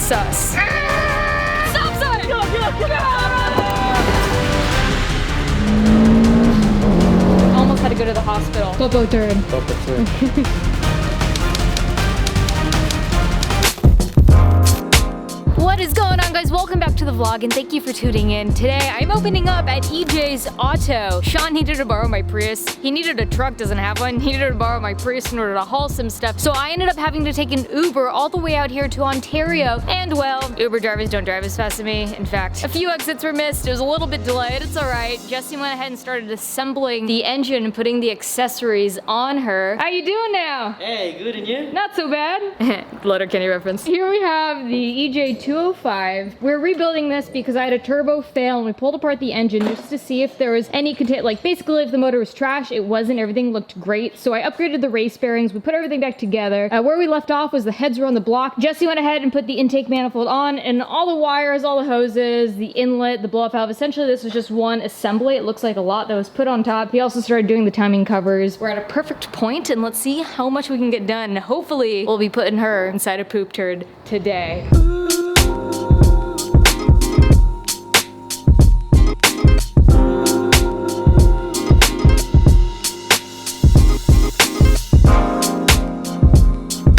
sus. Stop sign! Get up! Almost had to go to the hospital. Popo turd. What is going on, guys? Welcome back to the vlog and thank you for tuning in. Today I'm opening up at EJ's Auto. Sean needed to borrow my Prius. He needed a truck, doesn't have one. He needed to borrow my Prius in order to haul some stuff. So I ended up having to take an Uber all the way out here to Ontario. And well, Uber drivers don't drive as fast as me. In fact, a few exits were missed. It was a little bit delayed. It's all right. Jesse went ahead and started assembling the engine and putting the accessories on her. How you doing now? Hey, good, and you? Not so bad. Letterkenny reference. Here we have the EJ 205. We're rebuilding this because I had a turbo fail and we pulled apart the engine just to see if there was any like basically if the motor was trash. It wasn't. Everything looked great. So I upgraded the race bearings. We put everything back together. Where we left off was the heads were on the block. Jesse went ahead and put the intake manifold on and all the wires, all the hoses, the inlet, the blow-off valve. Essentially this was just one assembly. It looks like a lot that was put on top. He also started doing the timing covers. We're at a perfect point and let's see how much we can get done. Hopefully we'll be putting her inside a poop turd today.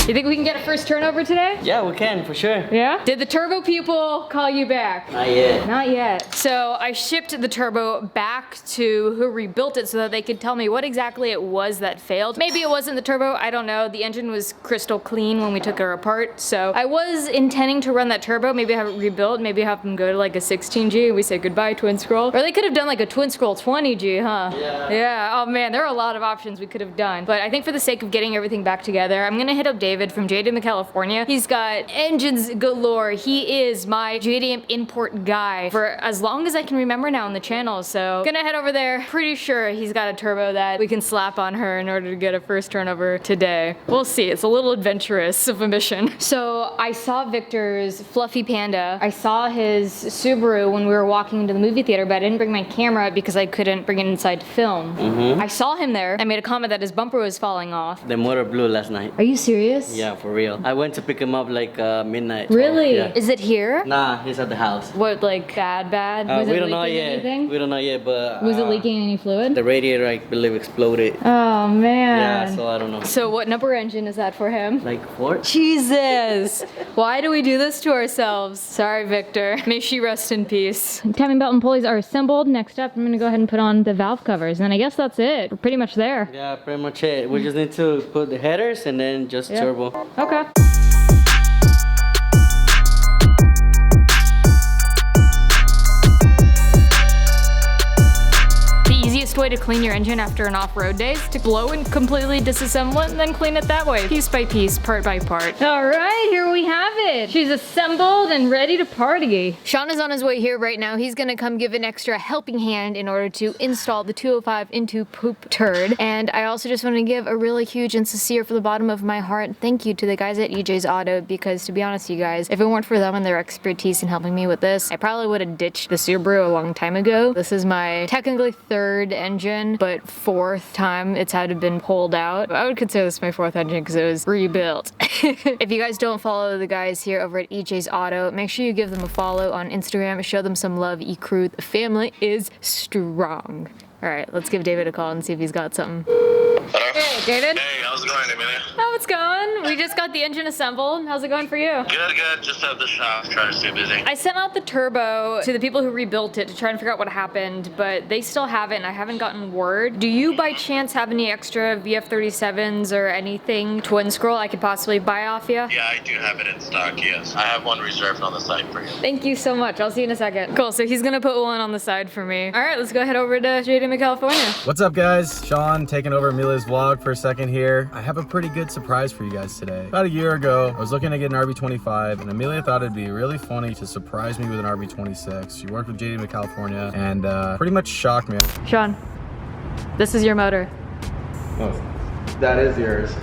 You think we can get a first turnover today? Yeah, we can, for sure. Yeah? Did the turbo people call you back? Not yet. Not yet. So I shipped the turbo back to who rebuilt it so that they could tell me what exactly it was that failed. Maybe it wasn't the turbo, I don't know. The engine was crystal clean when we took her apart. So I was intending to run that turbo, maybe have it rebuilt, maybe have them go to like a 16G. We say goodbye, twin scroll. Or they could have done like a twin scroll 20G, huh? Yeah. Yeah, oh man, there are a lot of options we could have done. But I think for the sake of getting everything back together, I'm gonna hit up David from JDM of California. He's got engines galore. He is my JDM import guy for as long as I can remember now on the channel. So gonna head over there. Pretty sure he's got a turbo that we can slap on her in order to get a first turnover today. We'll see. It's a little adventurous of a mission. So I saw Victor's Fluffy Panda. I saw his Subaru when we were walking into the movie theater, but I didn't bring my camera because I couldn't bring it inside to film. I saw him there. I made a comment that his bumper was falling off. The motor blew last night. Are you serious? Yeah, for real. I went to pick him up like midnight. Really? Yeah. Is it here? Nah, he's at the house. What, like bad? Was We it don't know leaking yet. anything? We don't know yet, but Was it leaking any fluid? the radiator, I believe, exploded. Oh man. Yeah, so I don't know. So what number engine is that for him? Like 4? Jesus! Why do we do this to ourselves? Sorry, Victor. May she rest in peace. Timing belt and pulleys are assembled. Next up, I'm gonna go ahead and put on the valve covers, and then I guess that's it. We're pretty much there. Yeah, pretty much it. We just need to put the headers and then just turbo. Okay. Way to clean your engine after an off-road day is to blow and completely disassemble it and then clean it that way, piece by piece, part by part. All right, here we have it. She's assembled and ready to party. Sean is on his way here right now. He's gonna come give an extra helping hand in order to install the 205 into poop turd. And I also just want to give a really huge and sincere from the bottom of my heart thank you to the guys at EJ's Auto, because to be honest, you guys, if it weren't for them and their expertise in helping me with this, I probably would have ditched the Subaru a long time ago. This is my technically third engine, but fourth time it's had to been pulled out. I would consider this my fourth engine because it was rebuilt. If you guys don't follow the guys here over at EJ's Auto, make sure you give them a follow on Instagram. Show them some love. Ecrew, the family is strong. All right, let's give David a call and see if he's got something. Hello? Hey, David. Hey, how's it going, Amelia? How it's going? We just got the engine assembled. How's it going for you? Good, good. Just at the shop, trying to stay busy. I sent out the turbo to the people who rebuilt it to try and figure out what happened, but they still haven't, and I haven't gotten word. Do you by chance have any extra VF37s or anything twin scroll I could possibly buy off you? Yeah, I do have it in stock, yes. I have one reserved on the side for you. Thank you so much. I'll see you in a second. Cool, so he's gonna put one on the side for me. All right, let's go head over to JDM of California. What's up, guys? Sean taking over Amelia's vlog for a second here. I have a pretty good surprise for you guys today. About a year ago, I was looking to get an RB25, and Amelia thought it'd be really funny to surprise me with an RB26. She worked with JDM of California and pretty much shocked me. Sean, this is your motor. Oh, that is yours.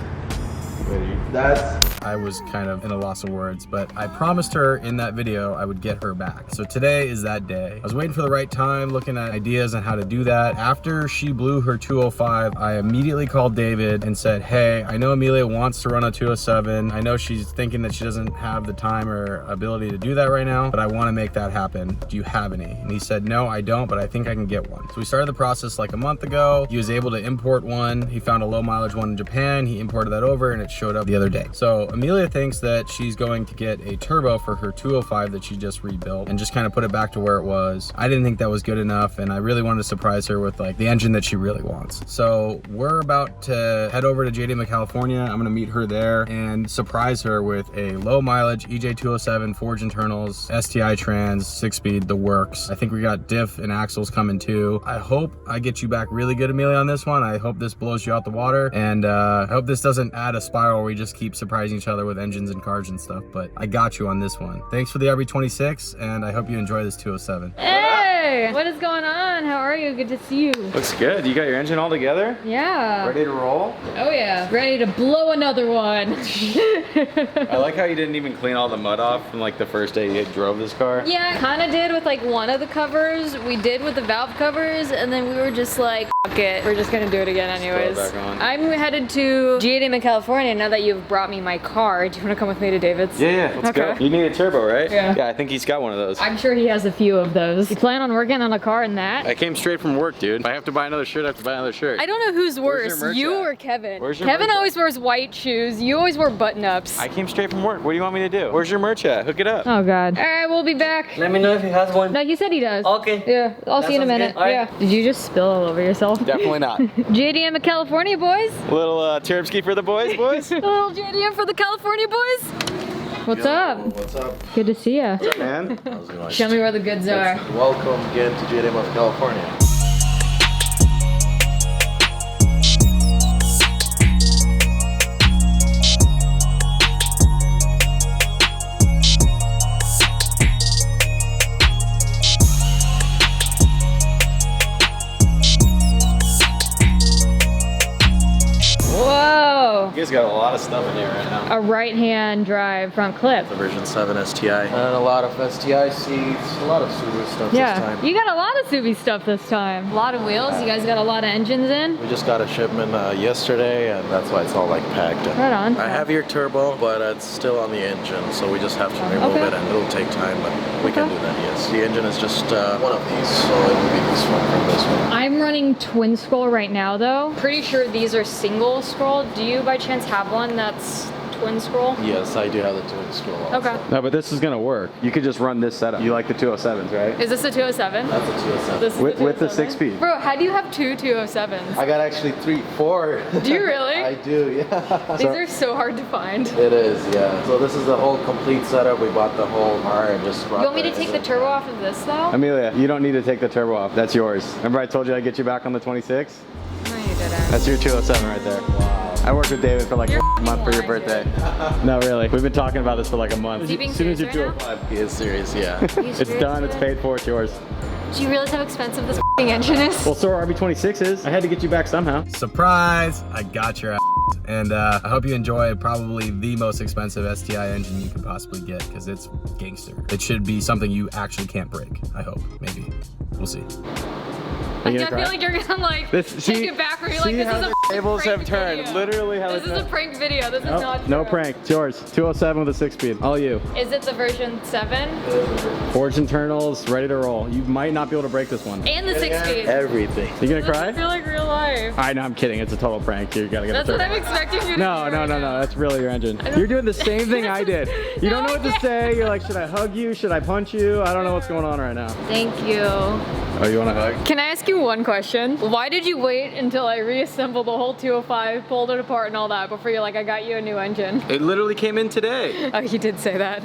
That's I was kind of in a loss of words, but I promised her in that video I would get her back. So today is that day. I was waiting for the right time, looking at ideas on how to do that. After she blew her 205, I immediately called David and said, hey, I know Amelia wants to run a 207. I know she's thinking that she doesn't have the time or ability to do that right now, but I want to make that happen. Do you have any? And he said, no, I don't, but I think I can get one. So we started the process like a month ago. He was able to import one. He found a low mileage one in Japan. He imported that over and it showed up the other day. So Amelia thinks that she's going to get a turbo for her 205 that she just rebuilt and just kind of put it back to where it was. I didn't think that was good enough, and I really wanted to surprise her with like the engine that she really wants. So we're about to head over to JDM of California. I'm gonna meet her there and surprise her with a low mileage EJ207 forged internals, STI trans, 6-speed, the works. I think we got diff and axles coming too. I hope I get you back really good, Amelia, on this one. I hope this blows you out the water, and I hope this doesn't add a spiral where we just keep surprising each other with engines and cars and stuff, but I got you on this one. Thanks for the RB26, and I hope you enjoy this 207. Hey, what is going on? How are you? Good to see you. Looks good. You got your engine all together? Yeah. Ready to roll? Oh yeah. Ready to blow another one. I like how you didn't even clean all the mud off from like the first day you drove this car. Yeah, kind of did with like one of the covers. We did with the valve covers, and then we were just like, fuck it. We're just gonna do it again anyways. Throw it back on. I'm headed to JDM in California now that you've brought me my car. Do you want to come with me to David's? Yeah, let's go. You need a turbo, right? Yeah. Yeah, I think he's got one of those. I'm sure he has a few of those. You plan on working on a car in that? I came straight from work, dude. If I have to buy another shirt, I have to buy another shirt. I don't know who's Where's your worse, merch you at? or Kevin. Where's your Kevin merch always wears white shoes. You always wear button-ups. I came straight from work. What do you want me to do? Where's your merch at? Hook it up. Oh God. All right, we'll be back. Let me know if he has one. No, he said he does. Okay. Yeah, I'll That see you in a sounds minute. good. All right. Yeah. Did you just spill all over yourself? Definitely not. JDM of California, boys. Little Terpsky for the boys, boys. A little JDM for the California boys. What's up? What's up? Good to see ya. Man. How's it going? Show me where the goods are. Welcome again to JDM of California. Whoa. You guys got a lot of stuff in here right now. A right-hand drive front clip. The version 7 STI. And a lot of STI seats, a lot of Subaru stuff this Yeah, time. you got a lot of Subi stuff this time. A lot of wheels. You guys got a lot of engines in. We just got a shipment yesterday, and that's why it's all like packed. Right on. I have your turbo, but it's still on the engine, so we just have to remove Okay. it, and it'll take time, but we can do that, yes. The engine is just one of these, so it will be this one from this one. I'm running twin scroll right now though. Pretty sure these are single scroll. Do you by chance have one that's twin scroll? Yes, I do have the twin scroll also. Okay. No, but this is gonna work. You could just run this setup. You like the 207s, right? Is this a 207? That's a 207. This is With the 207? 6-speed. Bro, how do you have two 207s? I got actually 4. Do you really? I do, yeah. These are so hard to find. It is, yeah. So this is the whole complete setup. We bought the whole car and just brought You want me to take the turbo off of this though? Amelia, you don't need to take the turbo off. That's yours. Remember I told you I'd get you back on the 26? No, you didn't. That's your 207 right there. Wow. I worked with David for like You're a month for your lying, birthday. No, really. We've been talking about this for like a month. Is he being As soon as serious you're right now? 205. He is serious, yeah. It's done, it's paid for, it's yours. Do you realize how expensive this engine is? Well, so are RB26 is. I had to get you back somehow. Surprise! I got your ass. And I hope you enjoy probably the most expensive STI engine you could possibly get, because it's gangster. It should be something you actually can't break. I hope. Maybe. We'll see. I feel like you're gonna like take it back where you're like, this is a tables prank have turned. video. Literally how This is a prank video. This is Nope, not no true. prank. It's yours. 207 with a 6-speed. All you. Is it the version 7? Forged internals, ready to roll. You might not be able to break this one. And the 6-speed. Everything. You gonna This cry? I feel like real life. I know, I'm kidding. It's a total prank. You gotta get That's a what turbo. I'm expecting you to No, do no, right no, now. no. That's really your engine. You're doing the same thing I did. You don't know what to say. You're like, should I hug you? Should I punch you? I don't know what's going on right now. Thank you. Oh, you want a hug? Can I ask you one question? Why did you wait until I reassembled the whole 205, pulled it apart and all that before you're like, I got you a new engine? It literally came in today. Oh, you did say that.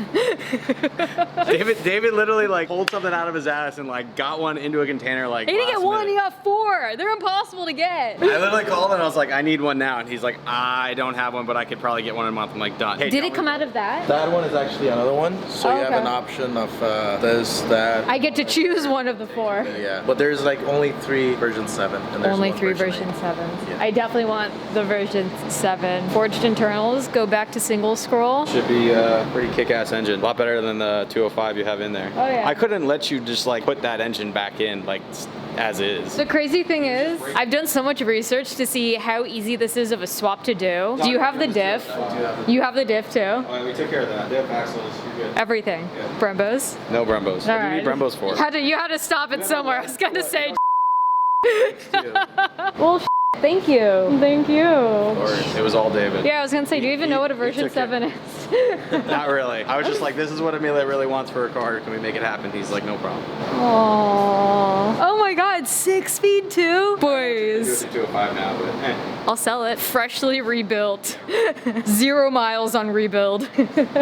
David literally like pulled something out of his ass and like got one into a container like He didn't get last one, minute. he got 4. They're impossible to get. I literally called and I was like, I need one now. And he's like, I don't have one, but I could probably get one in a month. I'm like, done. Hey, Did it come out of that? That one is actually another one. So Oh, you have okay. an option of this, that. I get to choose one of the 4. Yeah, but there's like only 3 version 7. And there's Only one 3 version version 8. 7s. Yeah. I definitely want the version 7. Forged internals, go back to single scroll. Should be a pretty kick-ass engine. A lot better than the 205 you have in there. Oh, yeah. I couldn't let you just like put that engine back in like as is. The crazy thing is, I've done so much research to see how easy this is of a swap to do. Do you have the diff? You have the diff too? Oh, we took care of that. Diff axles, you're good. Everything. Brembos? No Brembos. All What do you need right. Brembos for? You had to stop it somewhere. I was gonna say. Well, thank you. Thank you. Or it was all David. Yeah, I was gonna say, do you even know what a he version took 7 is? Not really. I was just like, this is what Amelia really wants for her car. Can we make it happen? He's like, no problem. Aww. Oh my god, 6 speed too? Boys. It's a 205 now, but I'll sell it. Freshly rebuilt. 0 miles on rebuild.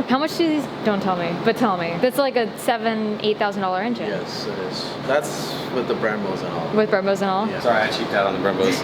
How much do these? Don't tell me, but tell me. That's like a $7,000-8,000 engine. Yes, it is. That's with the Brembos and all. With Brembos and all? Yeah. sorry, I cheaped out on the Brembos.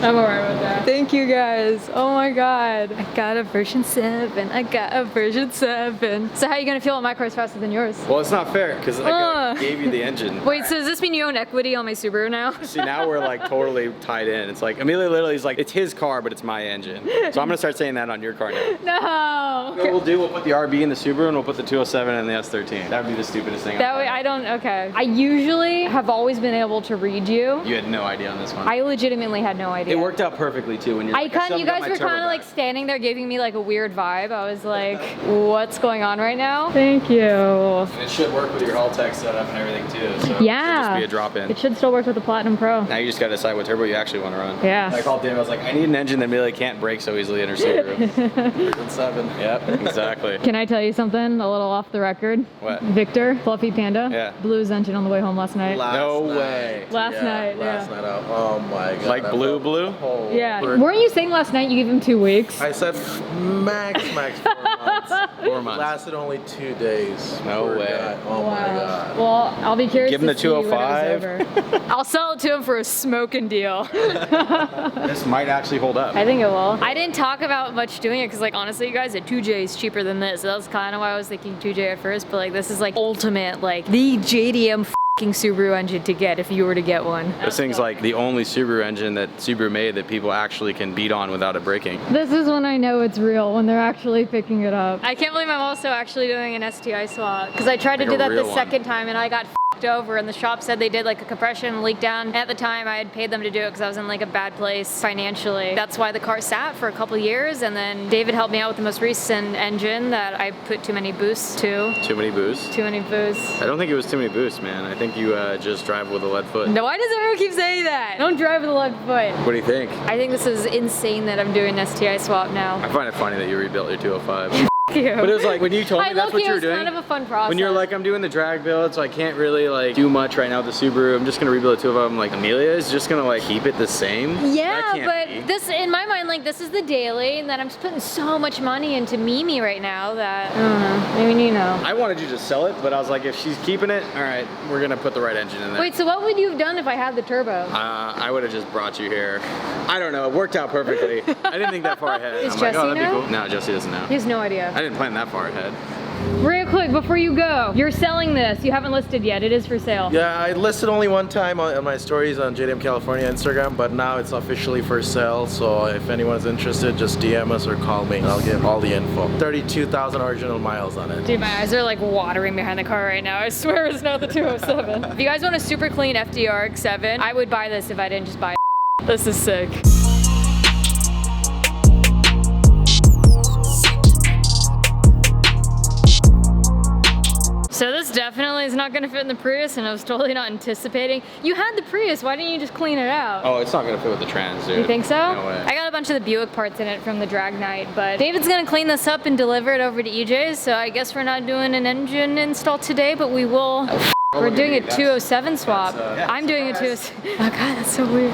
I'm alright with that. Thank you guys. Oh my god. I got a version 7. I got a version 7. So how are you gonna feel when my car's faster than yours? Well, it's not fair because I gave you the engine. Wait, so does this mean you own equity on my Subaru now? See, now we're like totally tied in. It's like Amelia literally is like, it's his car, but it's my engine. So I'm gonna start saying that on your car now. No. What we'll put the RB in the Subaru and we'll put the 207 in the S13. That would be the stupidest thing. That way I don't, okay. I usually have always been able to read you. You had no idea on this one. I legitimately had no idea. It worked out perfectly too when you're like, You guys were kind of like standing there giving me like a weird vibe. I was like, what's going on right now? Thank you. And it should work with your Haltech setup and everything too. So Yeah. it should just be a drop in. It should still work with the Platinum Pro. Now you just gotta decide what turbo you actually want to run. Yeah. I called Dave, I was like, I need an engine that really can't brake so easily in her Subaru. Version 7. Yep, exactly. Can I tell you something a little off the record? What? Victor, Fluffy Panda, Yeah. blew his engine on the way home last night. No way. Last night, Last yeah. night out. Oh my god. Like I blue, felt blue? the whole Yeah. bird- Weren't you saying last night you gave him 2 weeks? I said max 4 months. 4 months. Lasted only 2 days. No Poor way. guy. Oh my god. Well, I'll be curious Give him to the see when it was 205. over. I'll sell it to him for a smoking deal. This might actually hold up. I think it will. I didn't talk about much doing it because, like, honestly, you guys, a 2J is cheaper than this. So that's kind of why I was thinking 2J at first. But like, this is like ultimate, like the JDM f***ing Subaru engine to get if you were to get one. This thing's like the only Subaru engine that Subaru made that people actually can beat on without it braking. This is when I know it's real, when they're actually picking it up. I can't believe I'm also actually doing an STI swap because I tried Like to do a that the real one. second time and I got f***ed over, and the shop said they did like a compression leak down. At the time I had paid them to do it because I was in like a bad place financially. That's why the car sat for a couple years, and then David helped me out with the most recent engine that I put too many boosts to. Too many boosts? Too many boosts. I don't think it was too many boosts, man. I think you just drive with a lead foot. No, why does everyone keep saying that? Don't drive with a lead foot. What do you think? I think this is insane that I'm doing an STI swap now. I find it funny that you rebuilt your 205. Thank you. But it was like, when you told me that's what you were doing, kind of a fun process. when you're like, I'm doing the drag build, so I can't really like do much right now with the Subaru. I'm just gonna rebuild the 205. I'm like, Amelia is just gonna like keep it the same? That yeah, can't but be. this, in my mind, like this is the daily, and that I'm just putting so much money into Mimi right now that, I don't know, I mean, you know. I wanted you to sell it, but I was like, if she's keeping it, all right, we're gonna put the right engine in there. Wait, so what would you have done if I had the turbo? I would have just brought you here. I don't know, it worked out perfectly. I didn't think that far ahead. Is I'm Jesse like, oh, that'd know? be cool. No, Jesse doesn't know. He has no idea. I didn't plan that far ahead. Real quick, before you go, you're selling this. You haven't listed yet. It is for sale. Yeah, I listed only one time on my stories on JDM California Instagram, but now it's officially for sale. So if anyone's interested, just DM us or call me. I'll give all the info. 32,000 original miles on it. Dude, my eyes are like watering behind the car right now. I swear it's not the 207. If you guys want a super clean FDR X7, I would buy this if I didn't just buy it. This is sick. So this definitely is not gonna fit in the Prius, and I was totally not anticipating. You had the Prius, why didn't you just clean it out? Oh, it's not gonna fit with the trans, dude. You think so? No way. I got a bunch of the Buick parts in it from the drag night, but David's gonna clean this up and deliver it over to EJ's, so I guess we're not doing an engine install today, but we will. We're doing a 207 swap. I'm doing a 207. Oh god, that's so weird.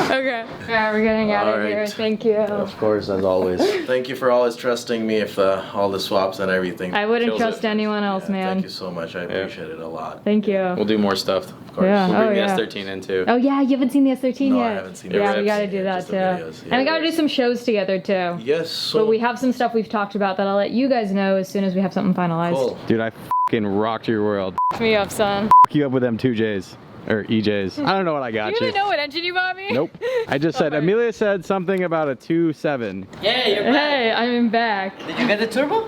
Okay. Yeah, we're getting out of All here. right. Thank you. Of course, as always. Thank you for always trusting me with all the swaps and everything. I wouldn't Kills trust it. anyone else, Yeah, man. Thank you so much. I appreciate it a lot. Thank you. We'll do more stuff, of course. Yeah. We'll bring Oh, the yeah. S13 in too. Oh yeah, you haven't seen the S13 No, yet. I haven't seen Yeah, the we gotta rips, do that just too. the videos, And we gotta do some shows together too. Yes. So But we have some stuff we've talked about that I'll let you guys know as soon as we have something finalized. cool. Dude, I fucking rocked your world. F me up, son. Fuck you up with them 2Js. or EJ's. I don't know what I got You you. even know what engine you bought me? Nope. I just said, Amelia said something about a 2.7. Yeah, you're back. Hey, I'm back. Did you get the turbo?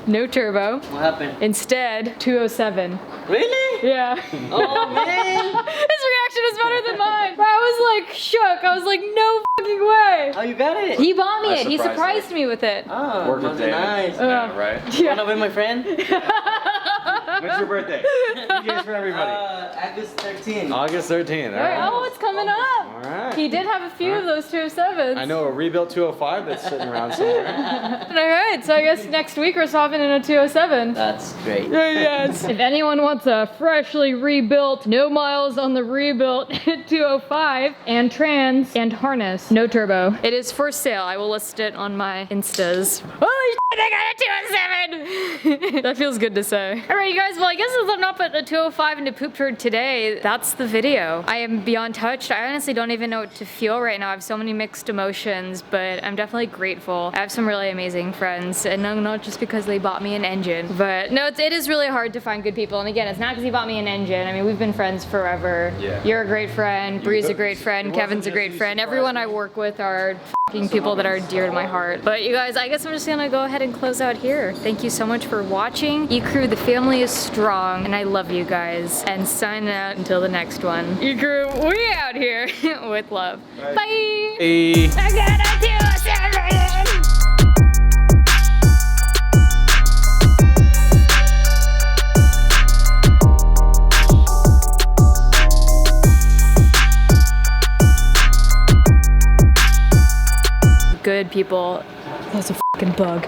No turbo. What happened? Instead, 207. Really? Yeah. Oh man! His reaction was better than mine. I was like shook. I was like, no fucking way. Oh, you got it? He bought me I it. He surprised surprised me with it. Oh, Worked with was David. nice. Yeah, right? You wanna be my friend? When's your birthday? EJ's for everybody. August 13th. August 13th. All right, oh, it's coming up. All right. He did have a few of those 207s. I know a rebuilt 205 that's sitting around somewhere. All right, so I guess next week we're swapping in a 207. That's great. Yes. If anyone wants a freshly rebuilt, no miles on the rebuilt 205 and trans and harness, no turbo, it is for sale. I will list it on my Instas. Holy shit, I got a 207! That feels good to say. All right, you guys, well, I guess since I'm not putting a 205 into poop turd today, that's the video. I am beyond touched. I honestly don't even know what to feel right now. I have so many mixed emotions, but I'm definitely grateful. I have some really amazing friends, and no, not just because they bought me an engine, but no, it is really hard to find good people. And again, it's not because he bought me an engine. I mean, we've been friends forever. Yeah. You're a great friend. Bree's a great friend. Kevin's a great friend. Everyone I work with are fucking people that are dear to my heart. But you guys, I guess I'm just gonna go ahead and close out here. Thank you so much for watching. Ecrew, the family is strong, and I love you guys. And signing out until the next one. Ecrew, we out here with love. Bye. Hey. I got a 207. Good people. That's a fucking bug.